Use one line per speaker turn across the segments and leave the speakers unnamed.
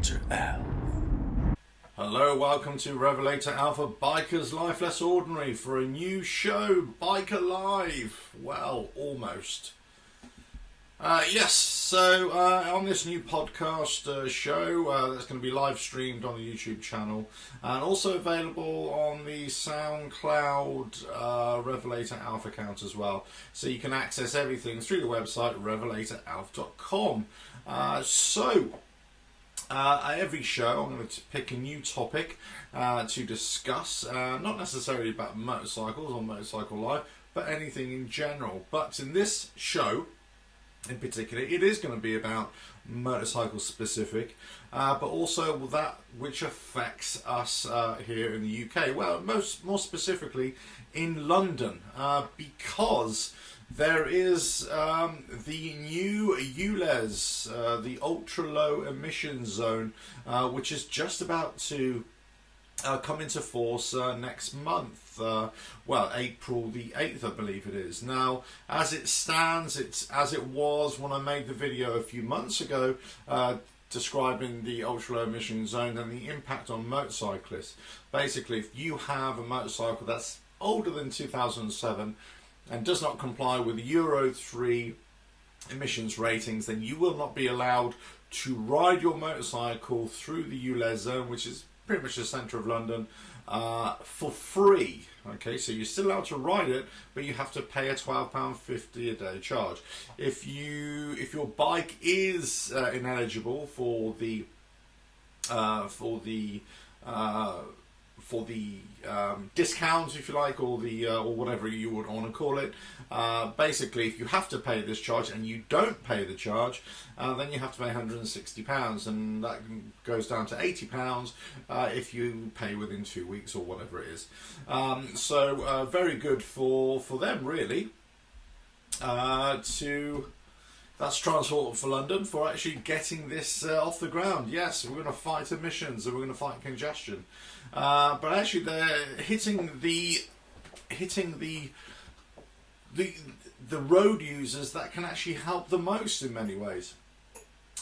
RevelatorAlf.
Hello, welcome to RevelatorAlf, a biker's life less ordinary, for a new show, Biker Live. Well, almost. So on this new podcast show that's going to be live streamed on the YouTube channel and also available on the Soundcloud RevelatorAlf account as well. So you can access everything through the website RevelatorAlf.com. Every show I'm going to pick a new topic to discuss, not necessarily about motorcycles or motorcycle life, but anything in general. But in this show in particular, it is going to be about motorcycle specific, but also that which affects us here in the UK. Well, more specifically in London, because there is the new ULEZ, the ultra low emission zone, which is just about to come into force next month. April the 8th, I believe it is. Now, as it stands, it's as it was when I made the video a few months ago describing the ultra low emission zone and the impact on motorcyclists. Basically, if you have a motorcycle that's older than 2007 and does not comply with Euro 3 emissions ratings, then you will not be allowed to ride your motorcycle through the ULEZ zone, which is pretty much the centre of London, for free. Okay, so you're still allowed to ride it, but you have to pay a £12.50 a day charge. If your bike is ineligible for the discounts, if you like, or whatever you would want to call it. Basically, if you have to pay this charge and you don't pay the charge, then you have to pay £160, and that goes down to £80 if you pay within 2 weeks or whatever it is. Very good for them, really. That's Transport for London for actually getting this off the ground. Yes, we're going to fight emissions and we're going to fight congestion, but actually they're hitting the road users that can actually help the most in many ways.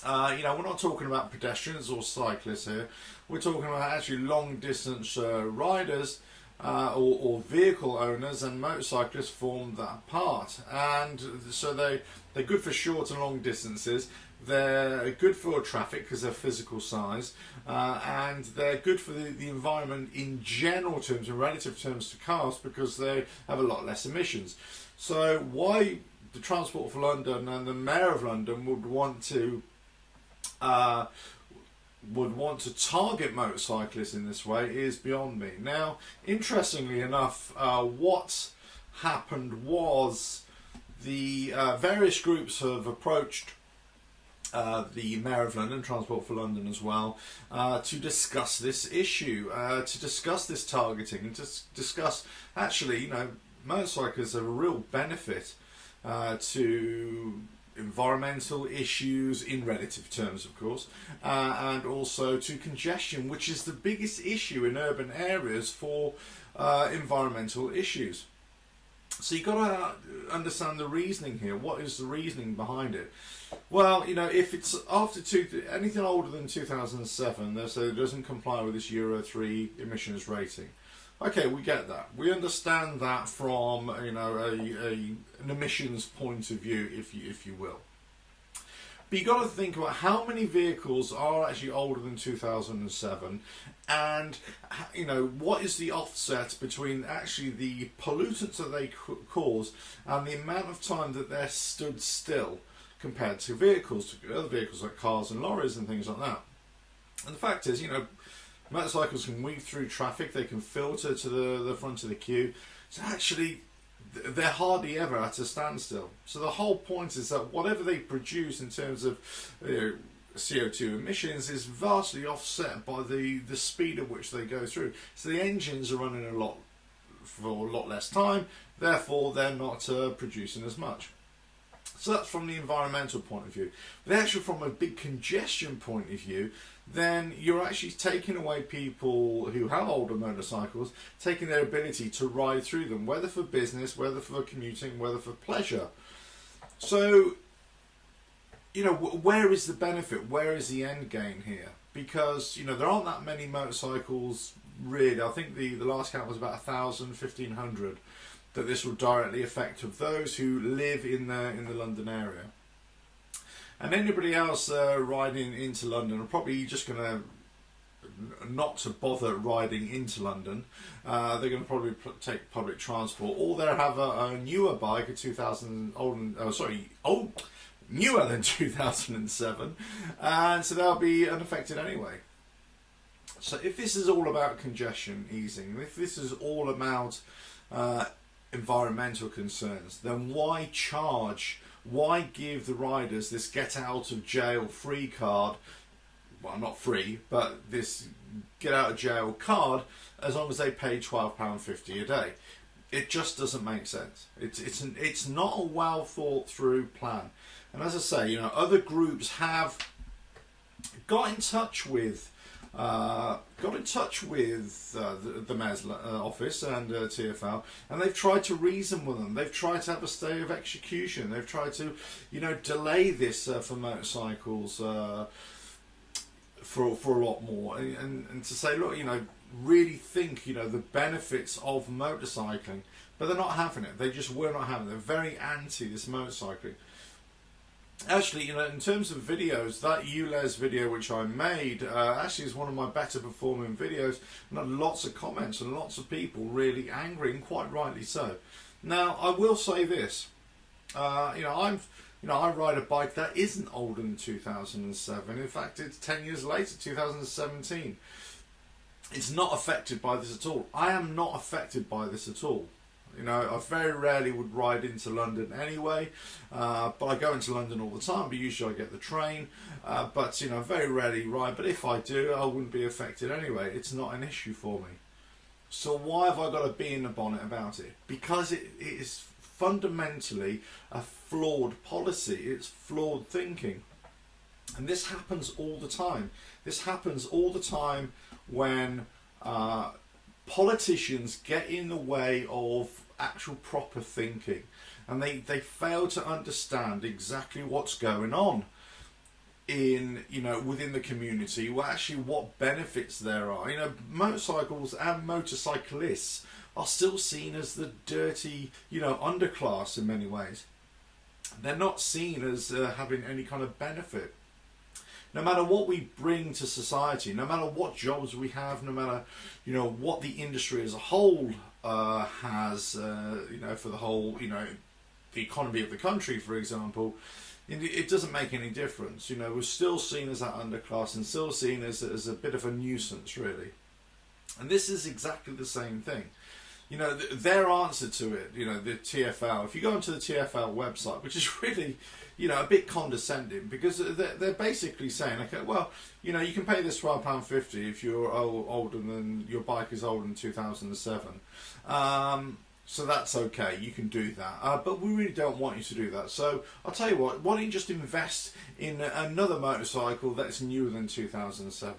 We're not talking about pedestrians or cyclists here. We're talking about actually long distance riders. Or vehicle owners, and motorcyclists form that part, and so they're good for short and long distances. They're good for traffic because they're physical size, and they're good for the environment in general terms, in relative terms to cars, because they have a lot less emissions. So why the Transport for London and the Mayor of London would want to target motorcyclists in this way is beyond me. Now, interestingly enough, what happened was the various groups have approached the Mayor of London, Transport for London as well, to discuss this issue, to discuss this targeting, and to discuss actually, motorcyclists are a real benefit to environmental issues in relative terms, of course, and also to congestion, which is the biggest issue in urban areas for environmental issues. So you've got to understand the reasoning here. What is the reasoning behind it? Well, if it's anything older than 2007, they say it doesn't comply with this Euro 3 emissions rating. Okay, we get that. We understand that from an emissions point of view, if you will. But you got to think about how many vehicles are actually older than 2007, and what is the offset between actually the pollutants that they cause and the amount of time that they're stood still compared to other vehicles like cars and lorries and things like that. And the fact is, motorcycles can weave through traffic, they can filter to the front of the queue, so actually they're hardly ever at a standstill. So the whole point is that whatever they produce in terms of CO2 emissions is vastly offset by the speed at which they go through. So the engines are running for a lot less time, therefore they're not producing as much. So that's from the environmental point of view. But actually from a big congestion point of view, then you're actually taking away people who have older motorcycles, taking their ability to ride through them, whether for business, whether for commuting, whether for pleasure. So, where is the benefit? Where is the end game here? because, you know, there aren't that many motorcycles really. I think the last count was about 1,000, 1,500 that this will directly affect of those who live in the London area. And anybody else riding into London are probably just going to not to bother riding into London. They're going to probably take public transport, or they'll have a newer bike, a 2000 newer than 2007, and so they'll be unaffected anyway. So if this is all about congestion easing, if this is all about environmental concerns, then why charge? Why give the riders this get out of jail free card? Well, not free, but this get out of jail card as long as they pay £12.50 a day. It just doesn't make sense. It's not a well thought through plan. And as I say, you know, other groups have got in touch with the Mayor's office and TfL, and they've tried to reason with them. They've tried to have a stay of execution. They've tried to, you know, delay this for motorcycles for a lot more, and to say, look, you know, really think, you know, the benefits of motorcycling, but they're not having it. They just were not having it. They're very anti this motorcycling. Actually, you know, in terms of videos, that ULEZ video which I made actually is one of my better performing videos, and had lots of comments and lots of people really angry, and quite rightly so. Now, I will say this, you know, I ride a bike that isn't older than 2007. In fact, it's 10 years later, 2017. It's not affected by this at all. I am not affected by this at all. You know, I very rarely would ride into London anyway, but I go into London all the time, but usually I get the train, but, you know, very rarely ride, but if I do, I wouldn't be affected anyway. It's not an issue for me. So why have I got to be in the bonnet about it? Because it is fundamentally a flawed policy. It's flawed thinking. And this happens all the time. This happens all the time when politicians get in the way of actual proper thinking, and they fail to understand exactly what's going on in, you know, within the community, well, actually what benefits there are. You know, motorcycles and motorcyclists are still seen as the dirty, you know, underclass in many ways. They're not seen as having any kind of benefit. No matter what we bring to society, no matter what jobs we have, no matter, you know, what the industry as a whole has, you know, for the whole, you know, the economy of the country, for example, it doesn't make any difference. You know, we're still seen as that underclass and still seen as a bit of a nuisance, really. And this is exactly the same thing. You know, their answer to it, you know, the TfL, if you go onto the TfL website, which is really, you know, a bit condescending, because they're basically saying, okay, well, you know, you can pay this £12.50 if you're older than, your bike is older than 2007. So that's okay, you can do that. But we really don't want you to do that. So I'll tell you what, why don't you just invest in another motorcycle that's newer than 2007?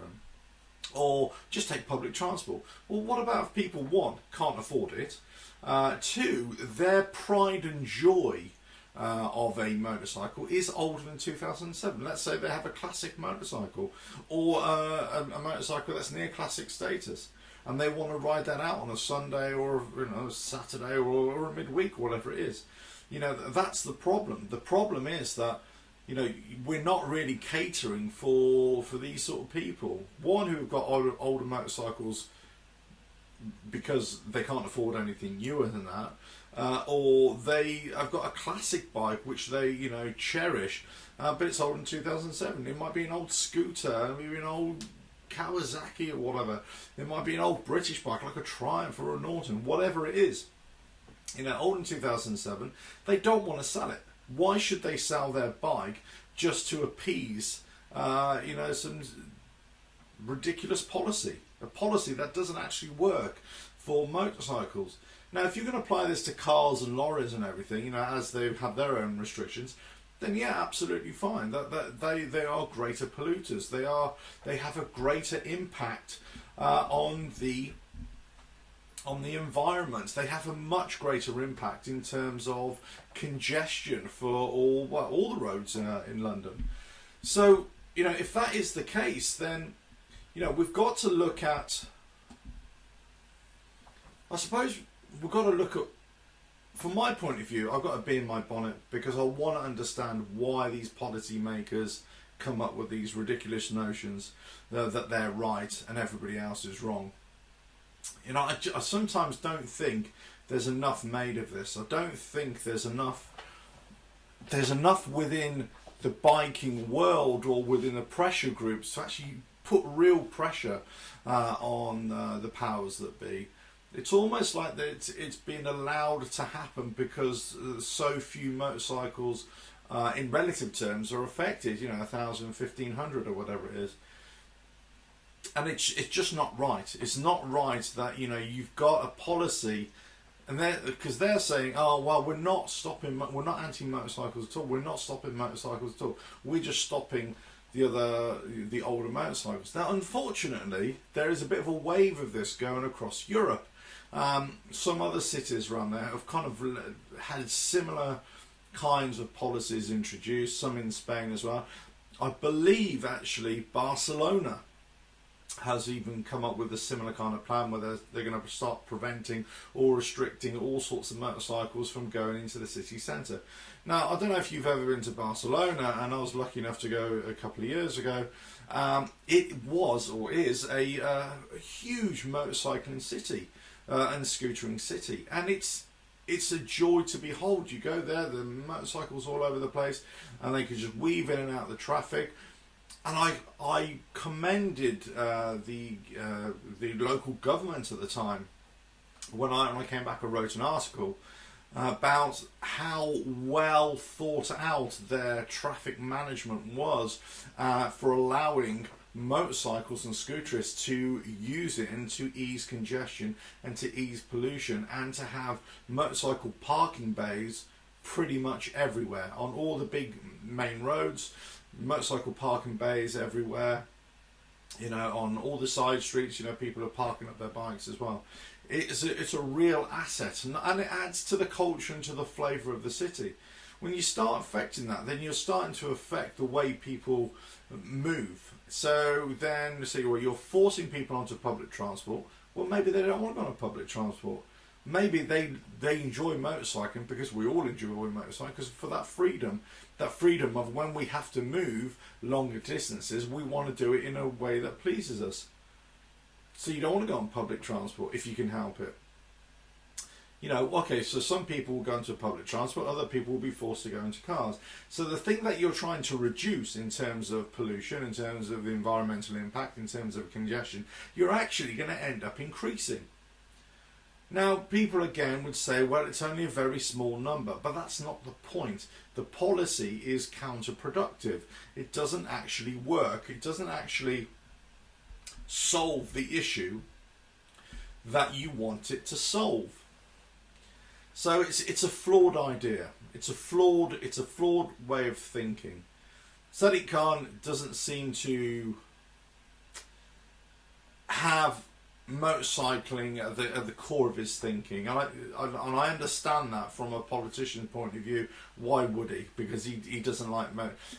Or just take public transport. Well, what about if people, one, can't afford it, two, their pride and joy of a motorcycle is older than 2007. Let's say they have a classic motorcycle, or a motorcycle that's near classic status, and they want to ride that out on a Sunday or, you know, a Saturday or a midweek, or whatever it is. You know, that's the problem. The problem is that, you know, we're not really catering for these sort of people. One, who've got older motorcycles because they can't afford anything newer than that, or they have got a classic bike which they, you know, cherish, but it's older than 2007. It might be an old scooter, maybe an old Kawasaki or whatever. It might be an old British bike like a Triumph or a Norton, whatever it is. You know, older than 2007. They don't want to sell it. Why should they sell their bike just to appease, you know, some ridiculous policy? A policy that doesn't actually work for motorcycles. Now, if you're going to apply this to cars and lorries and everything, you know, as they have their own restrictions, then yeah, absolutely fine. That they are greater polluters. They have a greater impact on the environment. They have a much greater impact in terms of congestion for all the roads in London. So, you know, if that is the case, then you know, we've got to look at, I suppose we've got to look at, from my point of view, I've got to be in my bonnet because I want to understand why these policy makers come up with these ridiculous notions that they're right and everybody else is wrong. You know, I sometimes don't think there's enough made of this. I don't think there's enough within the biking world or within the pressure groups to actually put real pressure on the powers that be. It's almost like that it's been allowed to happen because so few motorcycles in relative terms are affected, you know, 1,000, 1,500 or whatever it is. And it's just not right. It's not right that, you know, you've got a policy, and because they're saying, oh well, we're not anti-motorcycles at all. We're not stopping motorcycles at all. We're just stopping the older motorcycles. Now, unfortunately, there is a bit of a wave of this going across Europe. Some other cities around there have kind of had similar kinds of policies introduced. Some in Spain as well. I believe actually Barcelona has even come up with a similar kind of plan where they're going to start preventing or restricting all sorts of motorcycles from going into the city centre. Now, I don't know if you've ever been to Barcelona, and I was lucky enough to go a couple of years ago. It was, or is, a huge motorcycling city and scootering city, and it's a joy to behold. You go there, the motorcycles all over the place, and they can just weave in and out of the traffic. And I commended the local government at the time. When I came back, I wrote an article about how well thought out their traffic management was for allowing motorcycles and scooterists to use it and to ease congestion and to ease pollution, and to have motorcycle parking bays pretty much everywhere on all the big main roads. Motorcycle parking bays everywhere, you know, on all the side streets. You know, people are parking up their bikes as well. It's a real asset, and it adds to the culture and to the flavour of the city. When you start affecting that, then you're starting to affect the way people move. So then, well, you're forcing people onto public transport. Well, maybe they don't want to go on public transport. Maybe they enjoy motorcycling because we all enjoy motorcycling, because for that freedom of when we have to move longer distances, we want to do it in a way that pleases us. So you don't want to go on public transport if you can help it. You know, okay, so some people will go into public transport, other people will be forced to go into cars. So the thing that you're trying to reduce in terms of pollution, in terms of the environmental impact, in terms of congestion, you're actually going to end up increasing. Now, people again would say, well, it's only a very small number, but that's not the point. The policy is counterproductive. It doesn't actually work. It doesn't actually solve the issue that you want it to solve. So it's a flawed idea. It's a flawed way of thinking. Sadiq Khan doesn't seem to have motorcycling at the core of his thinking, and I understand that from a politician's point of view. Why would he? Because he doesn't like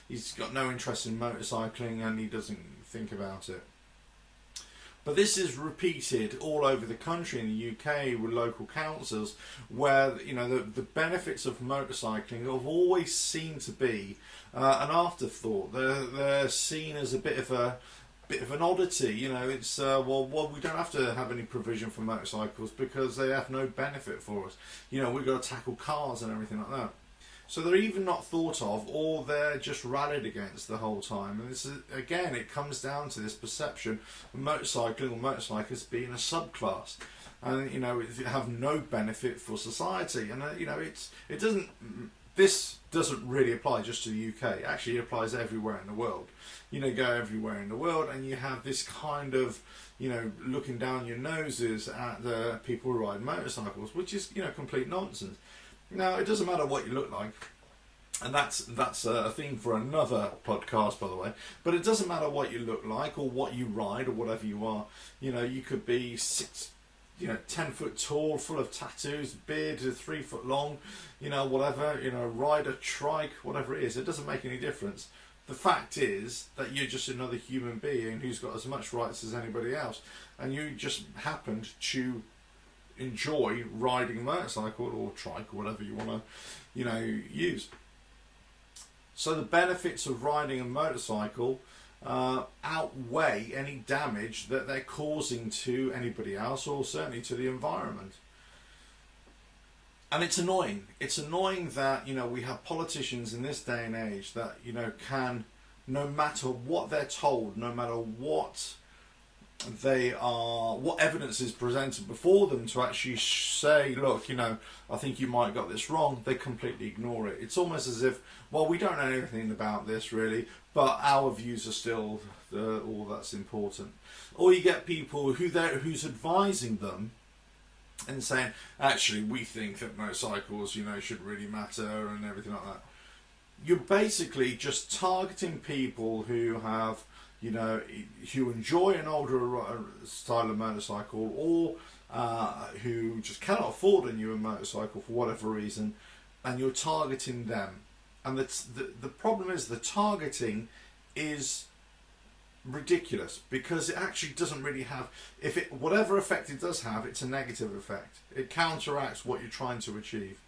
he's got no interest in motorcycling, and he doesn't think about it. But this is repeated all over the country, in the UK, with local councils, where, you know, the benefits of motorcycling have always seemed to be an afterthought. They're seen as a bit of an oddity. You know, it's well, we don't have to have any provision for motorcycles because they have no benefit for us. You know, we've got to tackle cars and everything like that. So they're even not thought of, or they're just rallied against the whole time. And this is, again, it comes down to this perception of motorcycling or motorcyclists being a subclass, and, you know, it have no benefit for society. And you know, this doesn't really apply just to the UK. Actually, it applies everywhere in the world. You know, go everywhere in the world, and you have this kind of, you know, looking down your noses at the people who ride motorcycles, which is, you know, complete nonsense. Now, it doesn't matter what you look like, and that's a theme for another podcast, by the way. But it doesn't matter what you look like or what you ride or whatever you are. You know, you could be 10 foot tall, full of tattoos, beard 3 foot long, you know, whatever. You know, ride a trike, whatever it is. It doesn't make any difference. The fact is that you're just another human being who's got as much rights as anybody else, and you just happened to enjoy riding a motorcycle or trike or whatever you want to, you know, use. So the benefits of riding a motorcycle outweigh any damage that they're causing to anybody else, or certainly to the environment. And it's annoying. It's annoying that, you know, we have politicians in this day and age that, you know, can, no matter what they're told, no matter what they are, what evidence is presented before them to actually say, look, you know, I think you might have got this wrong, they completely ignore it. It's almost as if, well, we don't know anything about this really, but our views are still all that's important. Or you get people who's advising them and saying, actually, we think that motorcycles, you know, should really matter and everything like that. You're basically just targeting people who have, you know, who enjoy an older style of motorcycle, or who just cannot afford a newer motorcycle for whatever reason, and you're targeting them. And the problem is the targeting is ridiculous, because it actually doesn't really have, whatever effect it does have, it's a negative effect. It counteracts what you're trying to achieve.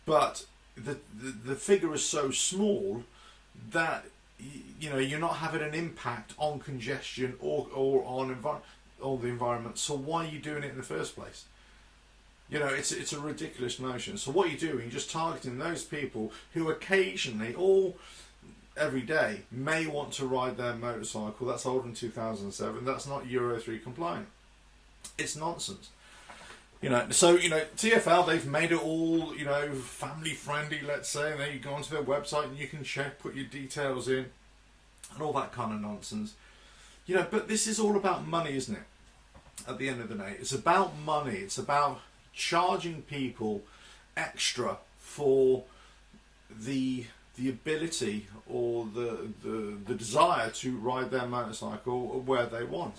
But the figure is so small that, you know, you're not having an impact on congestion or on the environment. So why are you doing it in the first place? You know, it's a ridiculous notion. So what you're doing, you're just targeting those people who occasionally, or every day, may want to ride their motorcycle that's older than 2007, that's not Euro 3 compliant. It's nonsense. You know, so, you know, TfL, they've made it all, you know, family friendly, let's say, and then you go onto their website and you can check, put your details in, and all that kind of nonsense. You know, but this is all about money, isn't it? At the end of the day, it's about money. It's about charging people extra for the ability or the desire to ride their motorcycle where they want.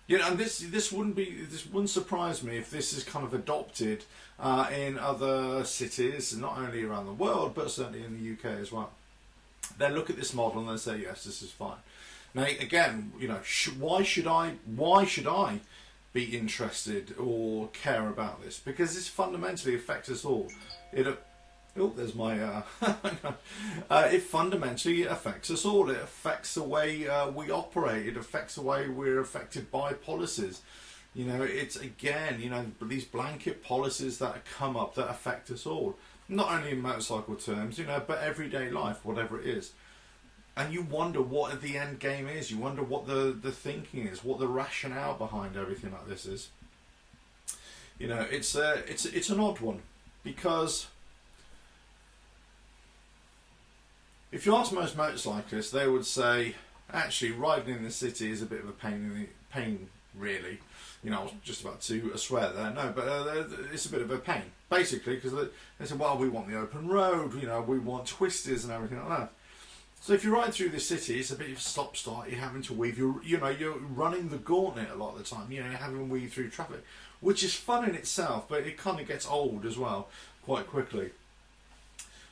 You know, and this wouldn't surprise me if this is kind of adopted in other cities, not only around the world, but certainly in the UK as well. They look at this model and they say, yes, this is fine. Now, again, you know, why should I be interested or care about this? Because this fundamentally affects us all. There's my. It fundamentally affects us all. It affects the way we operate. It affects the way we're affected by policies. You know, it's again, you know, these blanket policies that come up that affect us all. Not only in motorcycle terms, you know, but everyday life, whatever it is. And you wonder what the end game is. You wonder what the thinking is, what the rationale behind everything like this is. You know, it's an odd one, because if you ask most motorcyclists, they would say, actually, riding in the city is a bit of a pain, really. You know, I was just about to swear there. No, but it's a bit of a pain, basically, because they say, well, we want the open road, you know, we want twisters and everything like that. So if you ride through the city, it's a bit of stop-start. You're having to weave. You're running the gauntlet a lot of the time. You know, you're having to weave through traffic, which is fun in itself, but it kind of gets old as well quite quickly.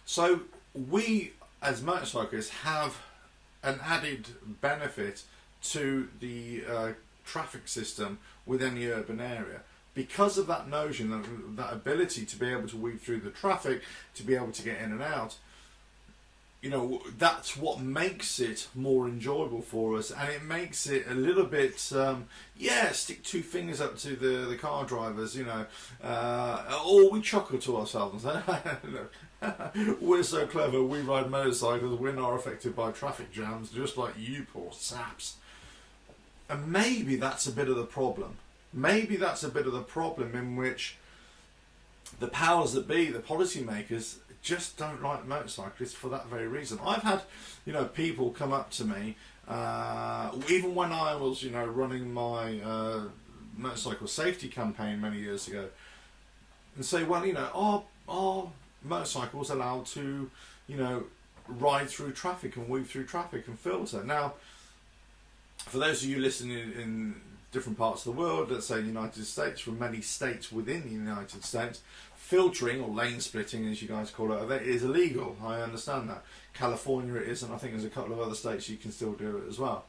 So we, as motorcyclists, have an added benefit to the traffic system within the urban area, because of that notion, that ability to be able to weave through the traffic, to be able to get in and out. You know, that's what makes it more enjoyable for us, and it makes it a little bit, stick two fingers up to the car drivers, you know, or we chuckle to ourselves and say, we're so clever, we ride motorcycles, we're not affected by traffic jams, just like you poor saps. And maybe that's a bit of the problem. Maybe that's a bit of the problem in which the powers that be, the policymakers, just don't like motorcyclists for that very reason. I've had, you know, people come up to me, even when I was, you know, running my motorcycle safety campaign many years ago, and say, well, you know, are motorcycles allowed to, you know, ride through traffic and weave through traffic and filter? Now, for those of you listening different parts of the world, let's say the United States, from many states within the United States, filtering, or lane splitting as you guys call it, that is illegal. I understand that. California it is, and I think there's a couple of other states you can still do it as well.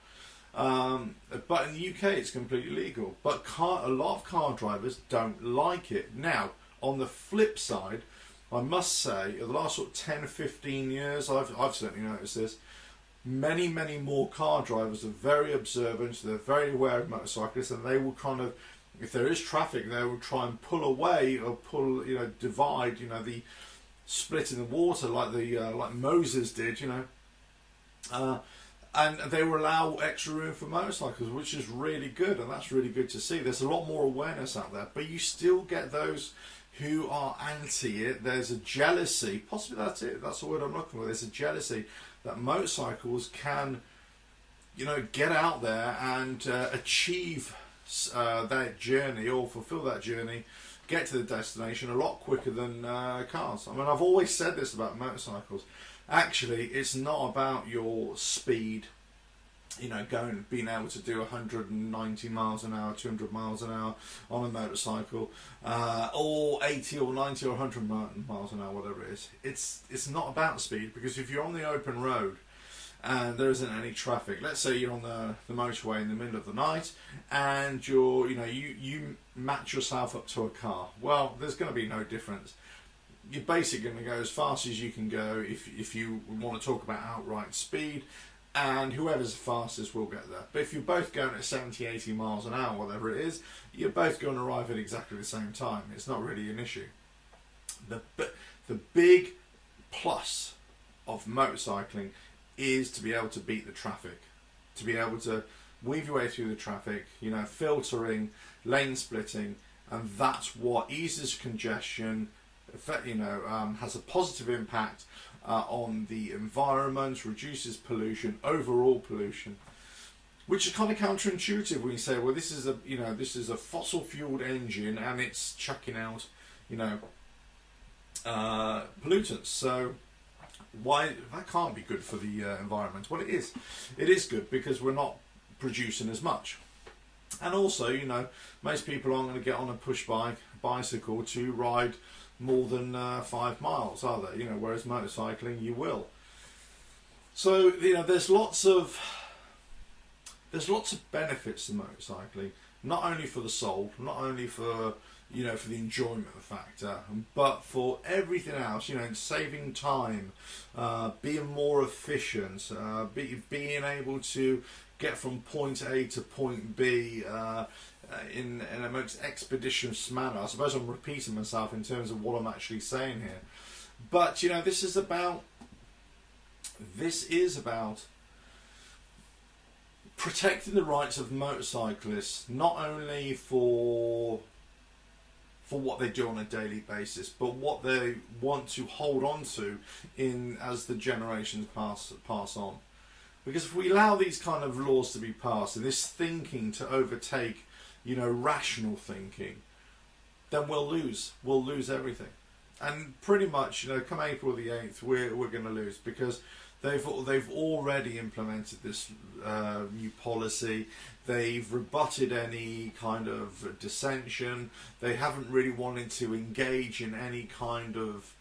But in the UK it's completely legal. But a lot of car drivers don't like it. Now, on the flip side, I must say, in the last sort of 10 or 15 years, I've certainly noticed this, many more car drivers are very observant, they're very aware of motorcyclists, and they will kind of, if there is traffic, they will try and pull away or pull, divide, the split in the water like Moses did, and they will allow extra room for motorcycles, which is really good, and that's really good to see. There's a lot more awareness out there, but you still get those who are anti it. There's a jealousy, possibly that's it, that's the word I'm looking for. There's a jealousy that motorcycles can, get out there and achieve that journey, or fulfill that journey, get to the destination a lot quicker than cars. I mean, I've always said this about motorcycles. Actually, it's not about your speed, being able to do 190 miles an hour, 200 miles an hour on a motorcycle, or 80 or 90 or 100 miles an hour, whatever it is. It's not about speed, because if you're on the open road and there isn't any traffic, let's say you're on the motorway in the middle of the night and you match yourself up to a car, well, there's going to be no difference. You're basically going to go as fast as you can go if you want to talk about outright speed, and whoever's the fastest will get there. But if you're both going at 70, 80 miles an hour, whatever it is, you're both going to arrive at exactly the same time. It's not really an issue. The big plus of motorcycling is to be able to beat the traffic, to be able to weave your way through the traffic, filtering, lane splitting, and that's what eases congestion, has a positive impact on the environment, reduces pollution, overall pollution, which is kind of counterintuitive when you say, well, this is a fossil fueled engine and it's chucking out, pollutants. So why that can't be good for the environment? Well, it is. It is good because we're not producing as much. And also, most people aren't going to get on a push bicycle to ride more than 5 miles, are they? Whereas motorcycling, you will. So there's lots of benefits to motorcycling, not only for the soul, not only for for the enjoyment factor, but for everything else. Saving time, being more efficient, being able to get from point A to point B in a most expeditious manner. I suppose I'm repeating myself in terms of what I'm actually saying here, but this is about protecting the rights of motorcyclists, not only for what they do on a daily basis, but what they want to hold on to as the generations pass on. Because if we allow these kind of laws to be passed and this thinking to overtake rational thinking, then we'll lose everything. And pretty much, come April the 8th, we're going to lose, because they've already implemented this new policy. They've rebutted any kind of dissension. They haven't really wanted to engage in any kind of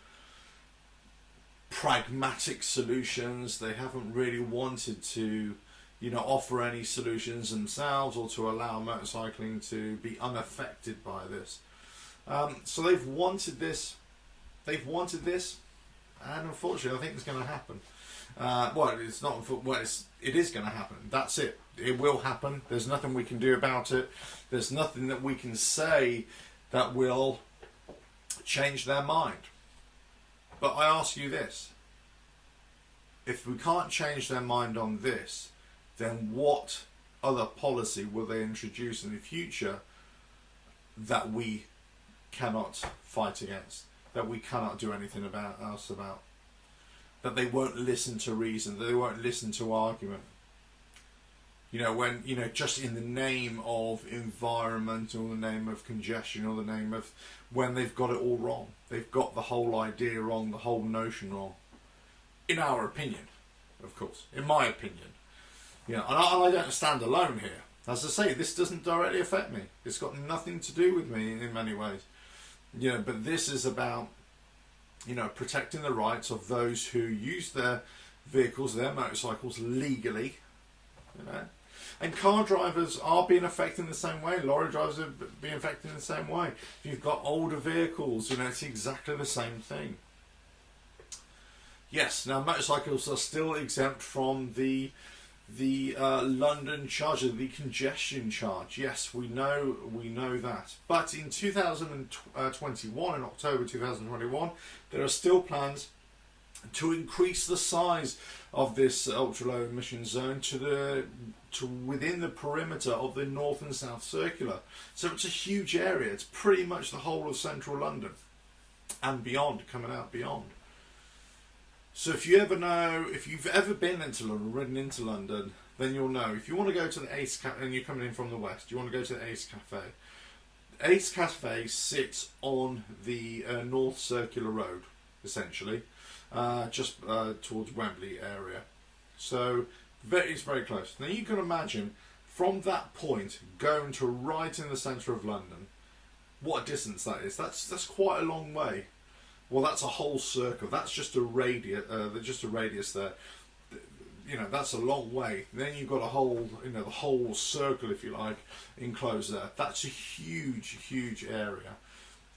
pragmatic solutions. They haven't really wanted to offer any solutions themselves, or to allow motorcycling to be unaffected by this. So they've wanted this, and unfortunately, I think it's going to happen. It's not. It is going to happen. That's it. It will happen. There's nothing we can do about it. There's nothing that we can say that will change their mind. But I ask you this: if we can't change their mind on this, then what other policy will they introduce in the future that we cannot fight against, that we cannot do anything about, that they won't listen to reason, that they won't listen to argument? When, just in the name of environment, or the name of congestion, or the name of, when they've got it all wrong. They've got the whole idea wrong, the whole notion wrong. In our opinion, of course. In my opinion. And I don't stand alone here. As I say, this doesn't directly affect me. It's got nothing to do with me in many ways. You know, but this is about, you know, protecting the rights of those who use their vehicles, their motorcycles legally, you know. And car drivers are being affected in the same way. Lorry drivers are being affected in the same way. If you've got older vehicles, you know, it's exactly the same thing. Yes, now motorcycles are still exempt from the London charge, the congestion charge. Yes, we know that. But in 2021, in October 2021, there are still plans to increase the size of this ultra low emission zone to within the perimeter of the North and South Circular. So it's a huge area. It's pretty much the whole of central London and beyond, coming out beyond. So if you've ever been into London, ridden into London, then you'll know. If you want to go to the Ace Cafe, and you're coming in from the west, you want to go to the Ace Cafe. Ace Cafe sits on the North Circular Road, essentially, just towards Wembley area. So it's very close. Now you can imagine, from that point, going to right in the centre of London, what a distance that is. That's quite a long way. Well, that's a whole circle. That's just a radius. There. You know, that's a long way. Then you've got a whole, you know, the whole circle, if you like, enclosed there. That's a huge area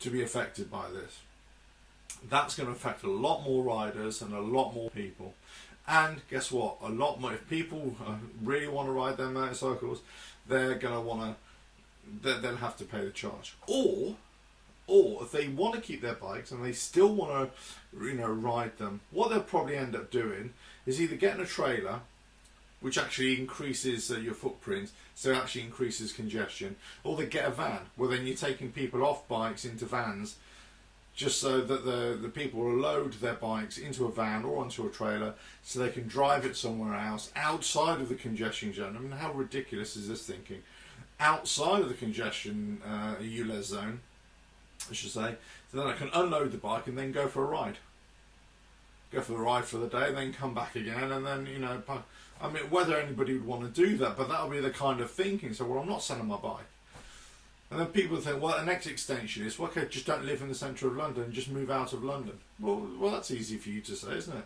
to be affected by this. That's going to affect a lot more riders and a lot more people. And guess what? A lot more. If people really want to ride their motorcycles, they're going to want to. They'll have to pay the charge. Or if they want to keep their bikes and they still want to, you know, ride them, what they'll probably end up doing is either getting a trailer, which actually increases your footprint, so it actually increases congestion, or they get a van, where then you're taking people off bikes into vans, just so that the people will load their bikes into a van or onto a trailer, so they can drive it somewhere else, outside of the congestion zone. I mean, how ridiculous is this thinking? Outside of the congestion ULEZ zone, I should say, so then I can unload the bike and then go for a ride. Go for the ride for the day, then come back again, and then, you know, I mean, whether anybody would want to do that, but that would be the kind of thinking. So, well, I'm not selling my bike. And then people think, well, the next extension is, well, okay, just don't live in the centre of London, just move out of London. Well, that's easy for you to say, isn't it?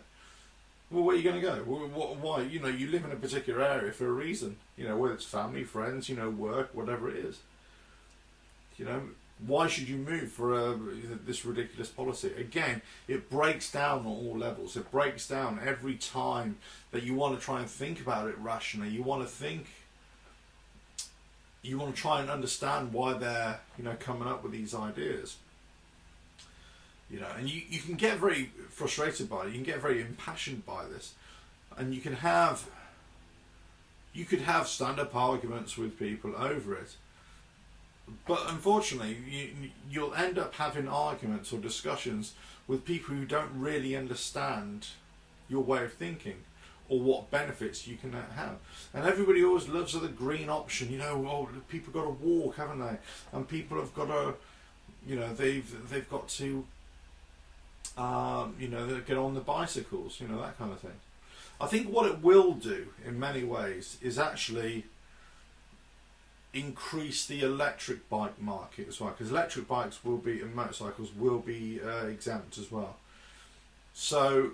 Well, where are you going to go? Well, why? You know, you live in a particular area for a reason. You know, whether it's family, friends, you know, work, whatever it is. You know, why should you move for this ridiculous policy? Again, it breaks down on all levels. It breaks down every time that you want to try and think about it rationally. You want to try and understand why they're, you know, coming up with these ideas. You know, and you can get very frustrated by it. You can get very impassioned by this, and you could have stand-up arguments with people over it. But unfortunately, you'll end up having arguments or discussions with people who don't really understand your way of thinking or what benefits you can have. And everybody always loves the green option. You know, oh, people got to walk, haven't they? And people have got to, you know, they've got to, you know, get on the bicycles, you know, that kind of thing. I think what it will do in many ways is actually increase the electric bike market as well, because electric bikes will be, and motorcycles will be exempt as well. So,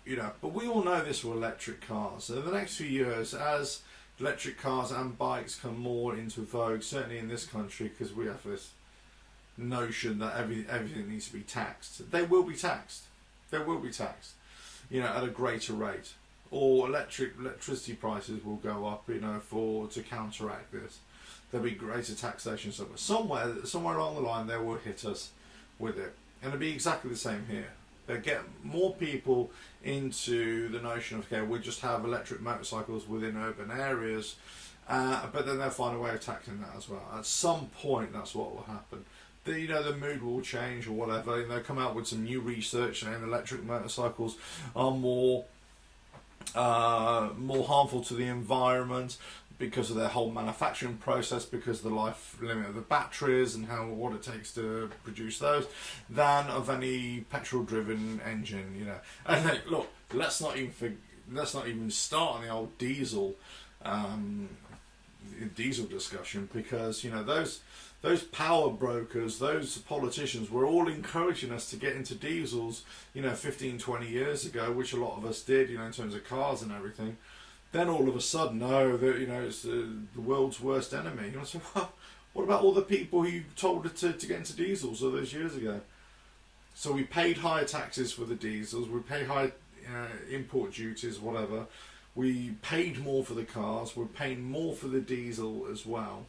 you know, but we all know this with electric cars. So in the next few years, as electric cars and bikes come more into vogue, certainly in this country, because we have this notion that everything needs to be taxed. They will be taxed. They will be taxed, you know, at a greater rate. Or electricity prices will go up, you know, to counteract this. There'll be greater taxation somewhere. Somewhere along the line, they will hit us with it. And it'll be exactly the same here. They'll get more people into the notion of, okay, we'll just have electric motorcycles within urban areas, but then they'll find a way of taxing that as well. At some point, that's what will happen. You know, the mood will change or whatever, and they'll come out with some new research saying electric motorcycles are more harmful to the environment because of their whole manufacturing process, because of the life limit of the batteries and what it takes to produce those, than of any petrol-driven engine. You know, and then, look, let's not even start on the old diesel diesel discussion, because those power brokers, those politicians were all encouraging us to get into diesels 15, 20 years ago, which a lot of us did, in terms of cars and everything. Then all of a sudden, no, it's the world's worst enemy. And I said, well, what about all the people who told us to get into diesels all those years ago? So we paid higher taxes for the diesels, we paid high import duties, whatever. We paid more for the cars, we're paying more for the diesel as well.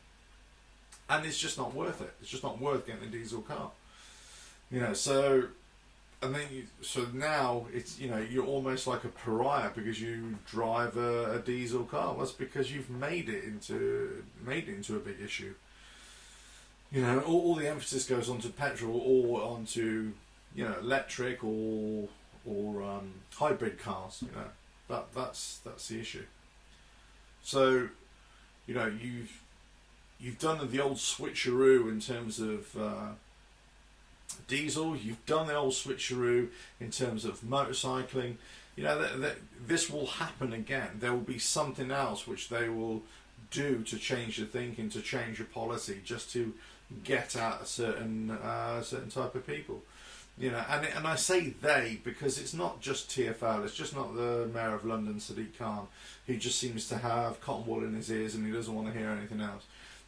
And it's just not worth it. It's just not worth getting a diesel car. So... And then so now it's you're almost like a pariah because you drive a diesel car. Well, that's because you've made it into a big issue. All the emphasis goes onto petrol or onto electric or hybrid cars. That's the issue. So you've done the old switcheroo in terms of diesel. You've done the old switcheroo in terms of motorcycling. This will happen again. There will be something else which they will do to change your thinking, to change your policy, just to get at a certain type of people. And I say they because it's not just TfL. It's just not the Mayor of London, Sadiq Khan, who just seems to have cotton wool in his ears and he doesn't want to hear anything else.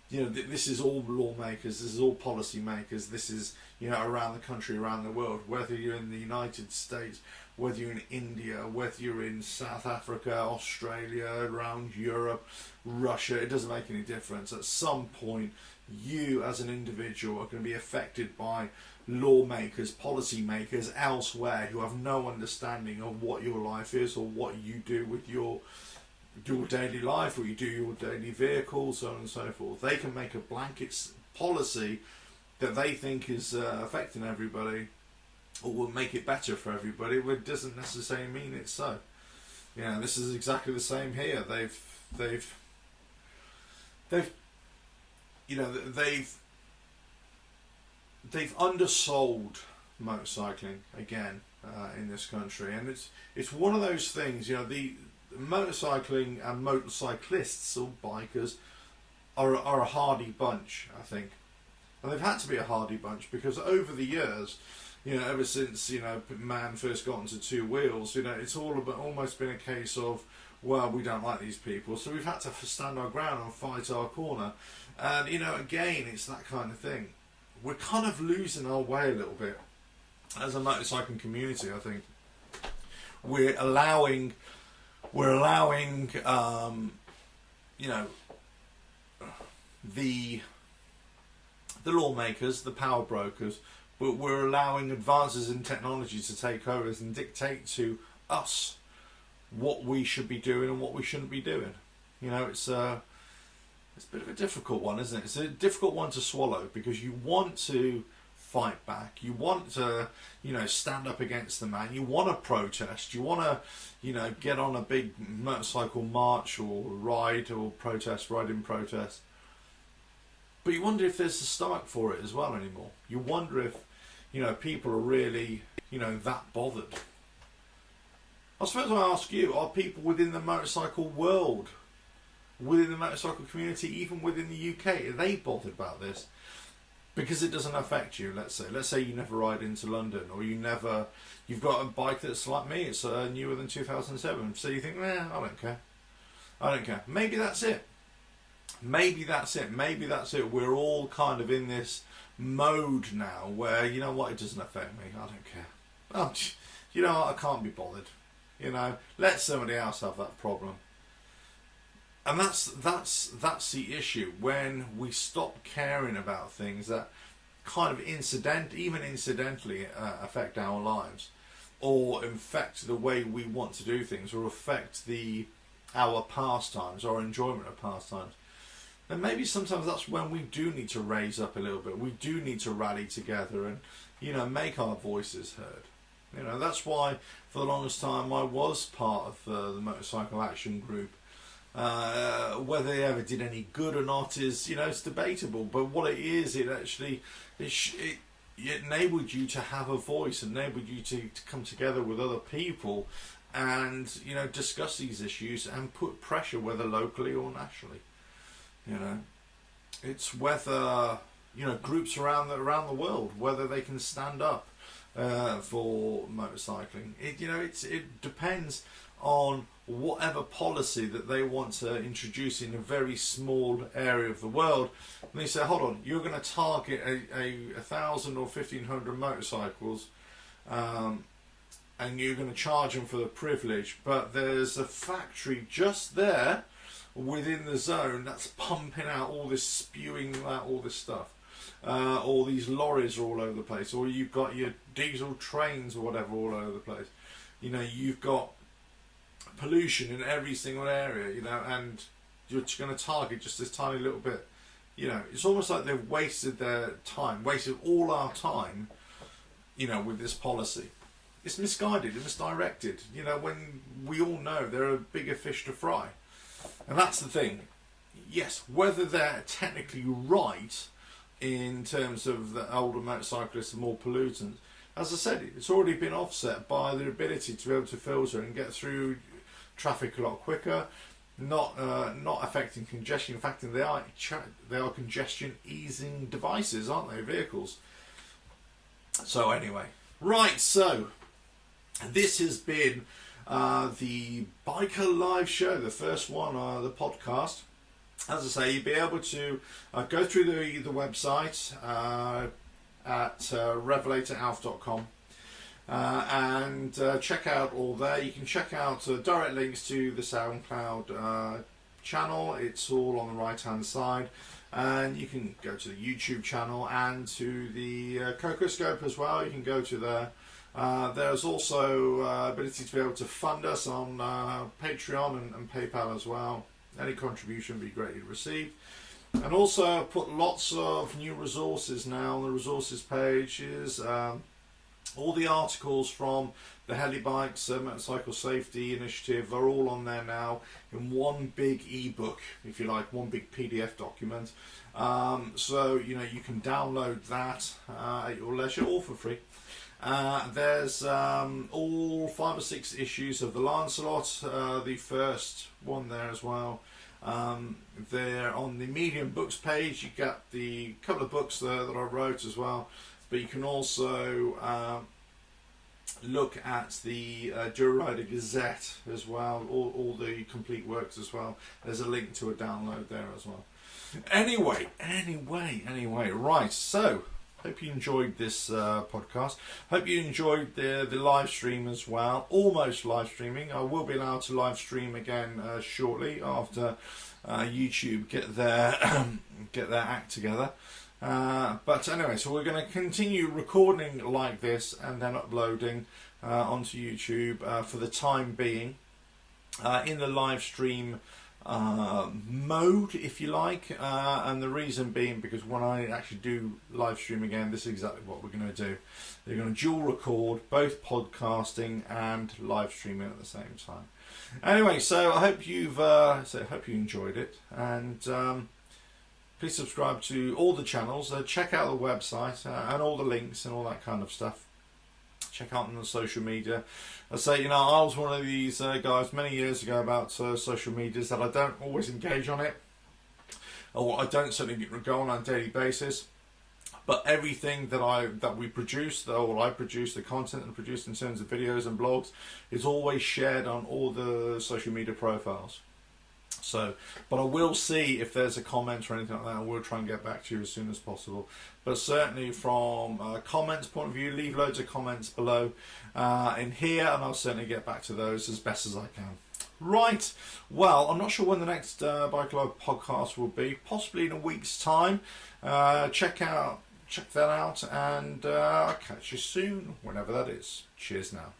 This is all lawmakers, this is all policy makers, this is, around the country, around the world, whether you're in the United States, whether you're in India, whether you're in South Africa, Australia, around Europe, Russia, it doesn't make any difference. At some point, you as an individual are going to be affected by lawmakers, policy makers elsewhere who have no understanding of what your life is or what you do with your daily life, or you do your daily vehicle, so on and so forth. They can make a blanket policy that they think is affecting everybody or will make it better for everybody, but it doesn't necessarily mean it's so. This is exactly the same here. They've undersold motorcycling again in this country, and it's one of those things. The motorcycling and motorcyclists or bikers are a hardy bunch, I think, and they've had to be a hardy bunch because over the years, ever since man first got onto two wheels, it's almost been a case of, well, we don't like these people, so we've had to stand our ground and fight our corner. And again, it's that kind of thing. We're kind of losing our way a little bit as a motorcycling community. I think we're allowing the lawmakers, the power brokers, but we're allowing advances in technology to take over and dictate to us what we should be doing and what we shouldn't be doing. It's a bit of a difficult one, isn't it? It's a difficult one to swallow because you want to fight back, you want to stand up against the man, you want to protest, you want to get on a big motorcycle march or ride in protest, but you wonder if there's a stomach for it as well anymore. You wonder if people are really that bothered. I suppose I ask you, are people within the motorcycle world, within the motorcycle community, even within the UK, are they bothered about this? Because it doesn't affect you. Let's say you never ride into London, or you've got a bike that's like me, it's newer than 2007, so you think, I don't care. Maybe that's it. Maybe that's it. We're all kind of in this mode now where, it doesn't affect me, I don't care. Oh, I can't be bothered. Let somebody else have that problem. And that's the issue, when we stop caring about things that kind of incidentally affect our lives, or affect the way we want to do things, or affect our pastimes, our enjoyment of pastimes. And maybe sometimes that's when we do need to raise up a little bit. We do need to rally together and make our voices heard. That's why for the longest time I was part of the Motorcycle Action Group. Whether they ever did any good or not is, it's debatable. But what it is, it enabled you to have a voice, enabled you to come together with other people and, discuss these issues and put pressure, whether locally or nationally. You know, it's whether, you know, groups around the world, whether they can stand up for motorcycling. It depends on whatever policy that they want to introduce in a very small area of the world. And they say, hold on, you're going to target a 1,000 or 1,500 motorcycles, and you're going to charge them for the privilege, but there's a factory just there within the zone that's pumping out all this, spewing out all this stuff. All these lorries are all over the place, or you've got your diesel trains or whatever all over the place. You know, you've got pollution in every single area, you know, and you're going to target just this tiny little bit. You know, it's almost like they've wasted their time, wasted all our time, you know, with this policy. It's misguided and misdirected, you know, when we all know there are bigger fish to fry. And that's the thing. Yes, whether they're technically right in terms of the older motorcyclists and more pollutants, as I said, it's already been offset by their ability to be able to filter and get through traffic a lot quicker, not affecting congestion. In fact, they are congestion easing devices, aren't they, vehicles? So anyway, right, so this has been the Biker Live show, the first one, the podcast. As I say, you'll be able to go through the website at RevelatorAlf.com and check out all there. You can check out direct links to the Soundcloud channel. It's all on the right hand side, and you can go to the YouTube channel and to the Cocoscope as well. You can go to there. There's also ability to be able to fund us on Patreon and PayPal as well. Any contribution would be greatly received. And also I've put lots of new resources now on the resources pages. All the articles from the Helibikes Motorcycle Safety Initiative are all on there now in one big ebook, if you like, one big PDF document. So, you know, you can download that at your leisure, all for free. There's all 5 or 6 issues of the Lancelot, the first one there as well. There on the Medium Books page, you get the couple of books there that I wrote as well. But you can also look at the Rider Gazette as well, all the complete works as well. There's a link to a download there as well. Anyway, right, so hope you enjoyed this podcast. Hope you enjoyed the live stream as well. Almost live streaming. I will be allowed to live stream again shortly after YouTube get their act together. But anyway, so we're going to continue recording like this and then uploading onto YouTube for the time being in the live stream mode, if you like, and the reason being because when I actually do live stream again, this is exactly what we're going to do. They're going to dual record both podcasting and live streaming at the same time. Anyway, so I hope you've hope you enjoyed it, and please subscribe to all the channels. Check out the website and all the links and all that kind of stuff. Check out on the social media. I say, you know, I was one of these guys many years ago about social medias that I don't always engage on it, or I don't certainly go on a daily basis. But everything that we produce, or I produce, the content and produce in terms of videos and blogs, is always shared on all the social media profiles. So, but I will see if there's a comment or anything like that. I will try and get back to you as soon as possible. But certainly from a comments point of view, leave loads of comments below in here, and I'll certainly get back to those as best as I can. Right, well, I'm not sure when the next Bike Live podcast will be, possibly in a week's time. Check that out, and I'll catch you soon, whenever that is. Cheers now.